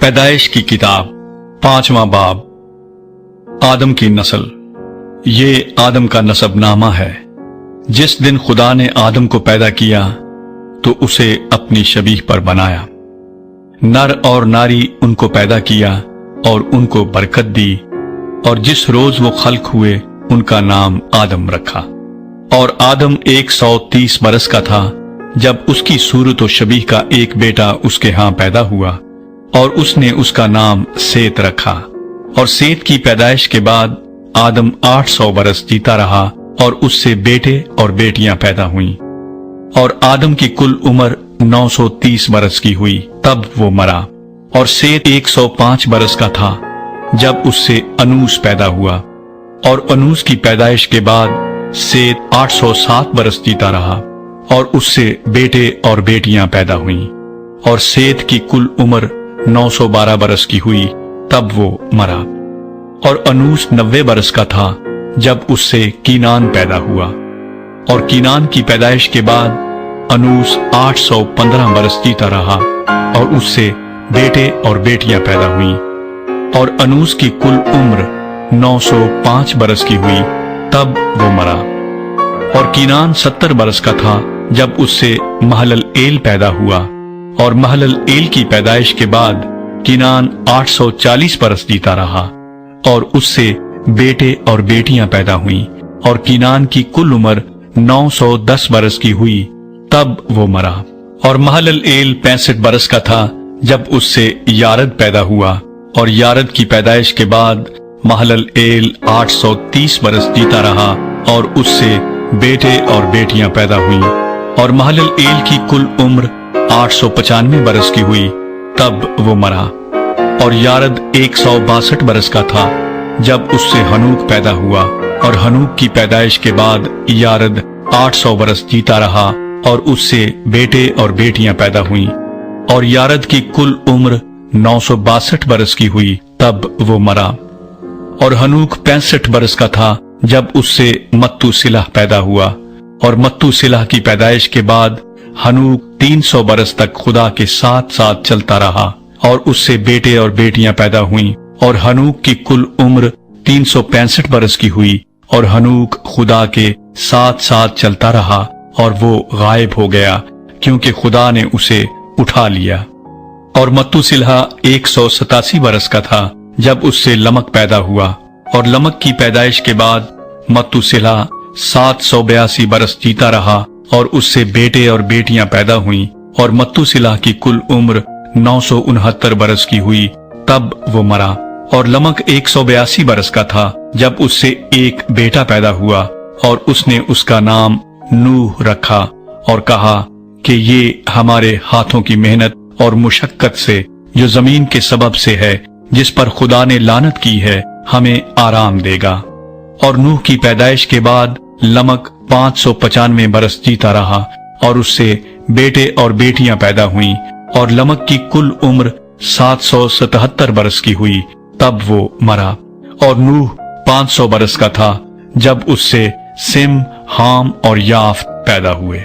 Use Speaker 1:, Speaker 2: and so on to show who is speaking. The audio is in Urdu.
Speaker 1: پیدائش کی کتاب 5واں باب آدم کی نسل۔ یہ آدم کا نسب نامہ ہے۔ جس دن خدا نے آدم کو پیدا کیا تو اسے اپنی شبیہ پر بنایا، نر اور ناری ان کو پیدا کیا اور ان کو برکت دی، اور جس روز وہ خلق ہوئے ان کا نام آدم رکھا۔ اور آدم 130 برس کا تھا جب اس کی صورت و شبیہ کا ایک بیٹا اس کے ہاں پیدا ہوا، اور اس نے اس کا نام سیت رکھا۔ اور سیت کی پیدائش کے بعد آدم 800 برس جیتا رہا، اور اس سے بیٹے اور بیٹیاں پیدا ہوئیں۔ اور آدم کی کل عمر 930 برس کی ہوئی تب وہ مرا۔ اور سیت 105 برس کا تھا جب اس سے انوس پیدا ہوا، اور انوس کی پیدائش کے بعد سیت 807 برس جیتا رہا، اور اس سے بیٹے اور بیٹیاں پیدا ہوئیں۔ اور سیت کی کل عمر 912 برس کی ہوئی تب وہ مرا۔ اور انوس 90 برس کا تھا جب اس سے کینان پیدا ہوا۔ اور کینان کی پیدائش کے بعد انوس 815 برس جیتا رہا، اور اس سے بیٹے اور بیٹیاں پیدا ہوئیں۔ اور انوس کی کل عمر 905 برس کی ہوئی تب وہ مرا۔ اور کینان 70 برس کا تھا جب اس سے مہلل ایل پیدا ہوا۔ اور مہلل ایل کی پیدائش کے بعد کینان 840 برس جیتا رہا، اور اس سے بیٹے اور بیٹیاں پیدا ہوئیں۔ اور کینان کی کل عمر 910 برس کی ہوئی تب وہ مرا۔ اور مہلل ایل 65 برس کا تھا جب اس سے یارد پیدا ہوا۔ اور یارد کی پیدائش کے بعد مہلل ایل 830 برس جیتا رہا، اور اس سے بیٹے اور بیٹیاں پیدا ہوئیں۔ اور مہلل ایل کی کل عمر 895 برس کی ہوئی تب وہ مرا۔ اور یارد 162 برس کا تھا جب اس سے ہنوک پیدا ہوا۔ اور ہنوک کی پیدائش کے بعد یارد 800 برس جیتا رہا، اور اس سے بیٹے اور بیٹیاں پیدا ہوئیں۔ اور یارد کی کل عمر 962 برس کی ہوئی تب وہ مرا۔ اور ہنوک 65 برس کا تھا جب اس سے متو سلح پیدا ہوا۔ اور متو سلح کی پیدائش کے بعد ہنوک 300 برس تک خدا کے ساتھ ساتھ چلتا رہا، اور اس سے بیٹے اور بیٹیاں پیدا ہوئیں۔ اور ہنوک کی کل عمر 365 برس کی ہوئی، اور ہنوک خدا کے ساتھ ساتھ چلتا رہا، اور وہ غائب ہو گیا کیونکہ خدا نے اسے اٹھا لیا۔ اور متو سلح 187 برس کا تھا جب اس سے لمک پیدا ہوا۔ اور لمک کی پیدائش کے بعد متو سلح 782 برس جیتا رہا، اور اس سے بیٹے اور بیٹیاں پیدا ہوئیں۔ اور متو سلح کی کل عمر 969 برس کی ہوئی تب وہ مرا۔ اور لمک 182 برس کا تھا جب اس سے ایک بیٹا پیدا ہوا، اور اس نے اس کا نام نوح رکھا، اور کہا کہ یہ ہمارے ہاتھوں کی محنت اور مشقت سے جو زمین کے سبب سے ہے، جس پر خدا نے لعنت کی ہے، ہمیں آرام دے گا۔ اور نوح کی پیدائش کے بعد لمک 595 برس جیتا رہا، اور اس سے بیٹے اور بیٹیاں پیدا ہوئیں۔ اور لمک کی کل عمر 777 برس کی ہوئی تب وہ مرا۔ اور نوح 500 برس کا تھا جب اس سے سم، حام اور یافت پیدا ہوئے۔